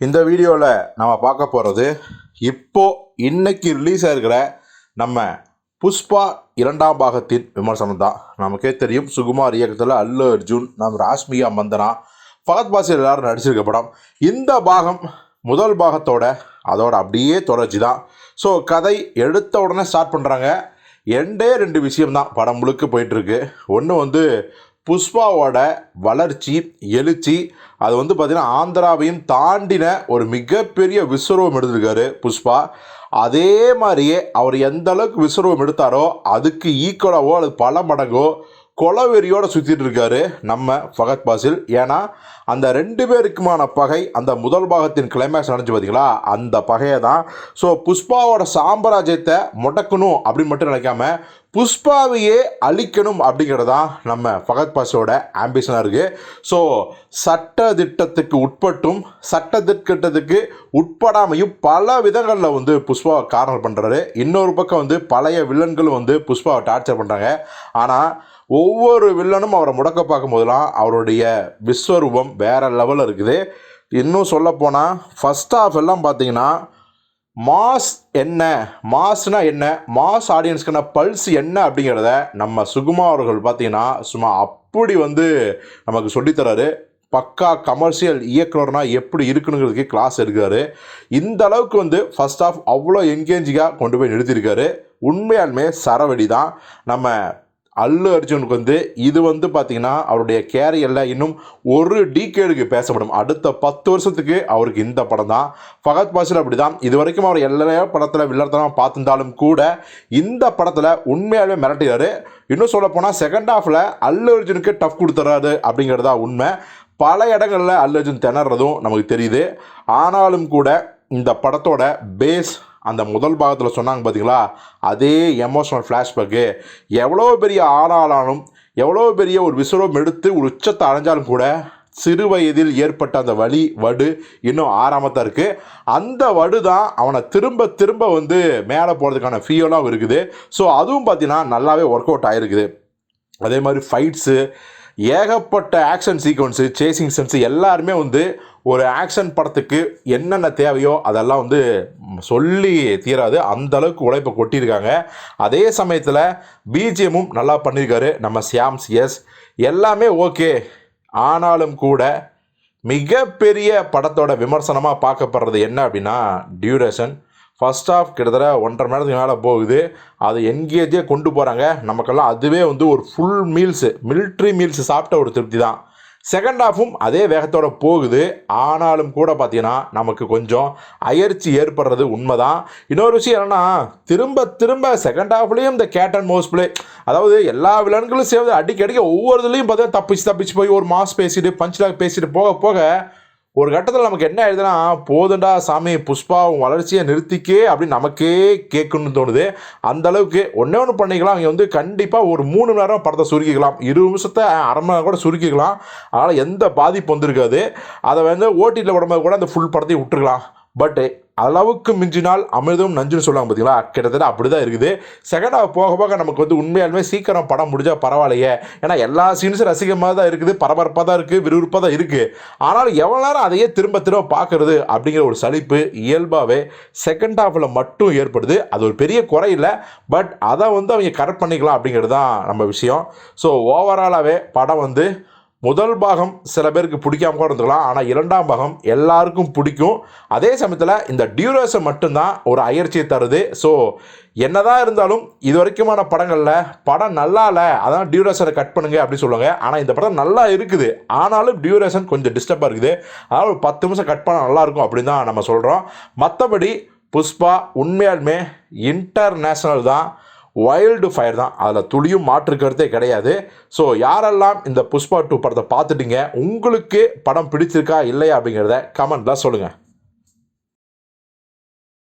இந்த வீடியோவில் நம்ம பார்க்க போகிறது இன்னைக்கு ரிலீஸ் ஆகிருக்கிற நம்ம புஷ்பா 2ஆம் பாகத்தின் விமர்சனம் தான். நமக்கே தெரியும், சுகுமார் இயக்கத்தில் அல்லு அர்ஜுன், நம்ம ராஷ்மிகா மந்தனா, ஃபகத் பாசில் எல்லாரும் நடிச்சிருக்க படம். இந்த பாகம் முதல் பாகத்தோட அதோட அப்படியே தொடர்ச்சி தான். ஸோ கதை எடுத்த உடனே ஸ்டார்ட் பண்ணுறாங்க. ரெண்டு விஷயம்தான் படம் முழுக்க போயிட்டுருக்கு. ஒன்று புஷ்பாவோட வளர்ச்சி, எழுச்சி, அது பார்த்திங்கன்னா ஆந்திராவையும் தாண்டின ஒரு மிகப்பெரிய விஸ்வரூபம் எடுத்திருக்காரு புஷ்பா. அதே மாதிரியே அவர் எந்த அளவுக்கு விஸ்வரூபம் எடுத்தாரோ அதுக்கு ஈக்குவலாவோ அது பல மடங்கோ கொலவெறியோடு சுற்றிட்டு இருக்காரு நம்ம ஃபகத் பாசில். ஏன்னா அந்த 2 பேருக்குமான பகை அந்த முதல் பாகத்தின் கிளைமேக்ஸ் நினச்சி பார்த்தீங்களா, அந்த பகையை தான். ஸோ புஷ்பாவோட சாம்ராஜ்யத்தை முடக்கணும் அப்படின்னு மட்டும் நினைக்காம புஷ்பாவையே அழிக்கணும் அப்படிங்கிறதான் நம்ம ஃபகத் பாசிலோட ஆம்பிஷனாக இருக்குது. ஸோ சட்ட திட்டத்துக்கு உட்பட்டும் சட்ட திட்டத்துக்கு உட்படாமையும் பல விதங்களில் புஷ்பாவை கார்னர் பண்ணுறாரு. இன்னொரு பக்கம் பழைய வில்லன்களும் புஷ்பாவை டார்ச்சர் பண்ணுறாங்க. ஆனால் ஒவ்வொரு வில்லனும் அவரை முடக்க பார்க்கும் போதெல்லாம் அவருடைய விஸ்வரூபம் வேறு லெவலில் இருக்குது. இன்னும் சொல்லப்போனால் ஃபஸ்ட் ஹாஃப் எல்லாம் பார்த்தீங்கன்னா மாஸ் என்ன, மாஸ்னா என்ன, மாஸ் ஆடியன்ஸ்க்கான பல்ஸ் என்ன அப்படிங்கிறத நம்ம சுகுமார் அவர்கள் பார்த்தீங்கன்னா சும்மா அப்படி நமக்கு சொல்லித்தராரு. பக்கா கமர்ஷியல் இயக்குனர்னா எப்படி இருக்கணுங்கிறதுக்கு கிளாஸ் எடுக்கிறாரு. இந்த அளவுக்கு ஃபஸ்ட் ஆஃப் அவ்வளோ என்கேஜிங்காக கொண்டு போய் நிறுத்தியிருக்காரு. உண்மையாலுமே சரவெடி தான். நம்ம அல்லு அர்ஜுனுக்கு இது பார்த்திங்கன்னா அவருடைய கேரியரில் இன்னும் ஒரு டீகேடுக்கு பேசப்படும். அடுத்த 10 வருஷத்துக்கு அவருக்கு இந்த படம் தான். ஃபகத் பாசில் அப்படி தான். இது வரைக்கும் அவர் எல்லா படத்தில் வில்லத்தனமாக பார்த்துருந்தாலும் கூட இந்த படத்தில் உண்மையாகவே மிரட்டிறாரு. இன்னும் சொல்லப்போனால் செகண்ட் ஹாஃபில் அல்லு அர்ஜுனுக்கு டஃப் கொடுத்துறாரு அப்படிங்கிறதா உண்மை. பல இடங்களில் அல்லு அர்ஜுன் திணறதும் நமக்கு தெரியுது. ஆனாலும் கூட இந்த படத்தோட பேஸ் அந்த முதல் பாகத்தில் சொன்னாங்க பார்த்தீங்களா, அதே எமோஷனல் ஃப்ளாஷ்பேக்கு எவ்வளோ பெரிய ஆளானாலும் எவ்வளோ பெரிய ஒரு விஸ்வரூபம் எடுத்து ஒரு உச்சத்தை அடைஞ்சாலும் கூட சிறு வயதில் ஏற்பட்ட அந்த வடு இன்னும் ஆறாமத்தான் இருக்குது. அந்த வடு தான் அவனை திரும்ப திரும்ப மேலே போகிறதுக்கான ஃபியூலாகவும் இருக்குது. ஸோ அதுவும் பார்த்தீங்கன்னா நல்லாவே ஒர்க் அவுட் ஆகிருக்குது. அதே மாதிரி ஃபைட்ஸு, ஏகப்பட்ட ஆக்ஷன் சீக்வன்ஸு, சேசிங் சென்ஸு எல்லாருமே ஒரு ஆக்ஷன் படத்துக்கு என்னென்ன தேவையோ அதெல்லாம் சொல்லி தீராது, அந்த அளவுக்கு உழைப்பை கொட்டியிருக்காங்க. அதே சமயத்தில் பிஜிஎம்மும் நல்லா பண்ணியிருக்காரு நம்ம ஷியாம் சிஎஸ். எல்லாமே ஓகே. ஆனாலும் கூட மிகப்பெரிய படத்தோட விமர்சனமாக பார்க்கப்படுறது என்ன அப்படின்னா டியூரேஷன். ஃபஸ்ட் ஆஃப் கிட்டத்தட்ட 1.5 மணி நேரத்துக்கு மேலே போகுது. அது என்கேஜே கொண்டு போகிறாங்க. நமக்கெல்லாம் அதுவே ஒரு ஃபுல் மீல்ஸு, மிலிட்ரி மீல்ஸு சாப்பிட்ட ஒரு திருப்தி தான். செகண்ட் ஹாஃபும் அதே வேகத்தோடு போகுது. ஆனாலும் கூட பார்த்தீங்கன்னா நமக்கு கொஞ்சம் அயற்சி ஏற்படுறது உண்மைதான். இன்னொரு விஷயம் என்னென்னா, திரும்ப திரும்ப செகண்ட் ஹாஃப்லேயும் இந்த கேட் அண்ட் மவுஸ் பிளே, அதாவது எல்லா வில்லன்களும் சேர்ந்து அடிக்க ஒவ்வொருதுலேயும் பார்த்தீங்கன்னா தப்பிச்சு போய் ஒரு மாஸ் பேசிட்டு பஞ்ச்லாக் பேசிட்டு போக போக ஒரு கட்டத்தில் நமக்கு என்ன ஆயிடுதுன்னா, போதுண்டா சாமி புஷ்பா வளர்ச்சியை நிறுத்திக்கே அப்படின்னு நமக்கே கேட்கணும்னு தோணுது. அந்த அளவுக்கு ஒன்று பண்ணிக்கலாம். இங்கே கண்டிப்பாக ஒரு 3 மணி நேரம் படத்தை சுருக்கிக்கலாம், 20 நிமிஷத்தை அரை மணி நேரம் கூட சுருக்கிக்கலாம். அதனால் எந்த பாதிப்பு வந்திருக்காது. அதை ஓடிடியில் விடும்போது கூட அந்த ஃபுல் படத்தையும் விட்டுருக்கலாம். பட் அளவுக்கு மிஞ்சினால் அமிர்தம் நஞ்சுன்னு சொல்லுவாங்க பார்த்தீங்களா, கிட்டத்தட்ட அப்படி தான் இருக்குது. செகண்ட் ஹாஃப் போக போக நமக்கு உண்மையாலுமே சீக்கிரம் படம் முடிஞ்சால் பரவாயில்லையே. ஏன்னா எல்லா சீன்ஸும் ரசிகமாக தான் இருக்குது, பரபரப்பாக தான் இருக்குது, விறுவிறுப்பாக தான் இருக்குது. ஆனால் எவ்வளோ நேரம் அதையே திரும்ப திரும்ப பார்க்குறது அப்படிங்கிற ஒரு சலிப்பு இயல்பாகவே செகண்ட் ஹாஃபில் மட்டும் ஏற்படுது. அது ஒரு பெரிய குறை இல்லை. பட் அதை அவங்க கரெக்ட் பண்ணிக்கலாம் அப்படிங்கிறது தான் நம்ம விஷயம். ஸோ ஓவராலாகவே படம் முதல் பாகம் சில பேருக்கு பிடிக்காம கூட இருந்துக்கலாம். ஆனால் 2ஆம் பாகம் எல்லாருக்கும் பிடிக்கும். அதே சமயத்தில் இந்த டியூரேஷன் மட்டும்தான் ஒரு அயற்சியை தருது. ஸோ என்னதான் இருந்தாலும் இது வரைக்குமான படங்களில் படம் நல்லா இல்லை, அதான் டியூரேஷனை கட் பண்ணுங்க அப்படின்னு சொல்லுவாங்க. ஆனால் இந்த படம் நல்லா இருக்குது, ஆனாலும் டியூரேஷன் கொஞ்சம் டிஸ்டர்பாக இருக்குது. அதனால் ஒரு 10 நிமிஷம் கட் பண்ணால் நல்லாயிருக்கும் அப்படின்னு தான் நம்ம சொல்கிறோம். மற்றபடி புஷ்பா உண்மையாலுமே இன்டர்நேஷ்னல் தான், வைல்டு ஃபயர் தான், அதில் துளியும் மாற்று கருத்தே கிடையாது. ஸோ யாரெல்லாம் இந்த புஷ்பா 2 படத்தை பார்த்துட்டீங்க, உங்களுக்கு படம் பிடிச்சிருக்கா இல்லையா அப்படிங்கிறத கமெண்ட்டில் சொல்லுங்கள்.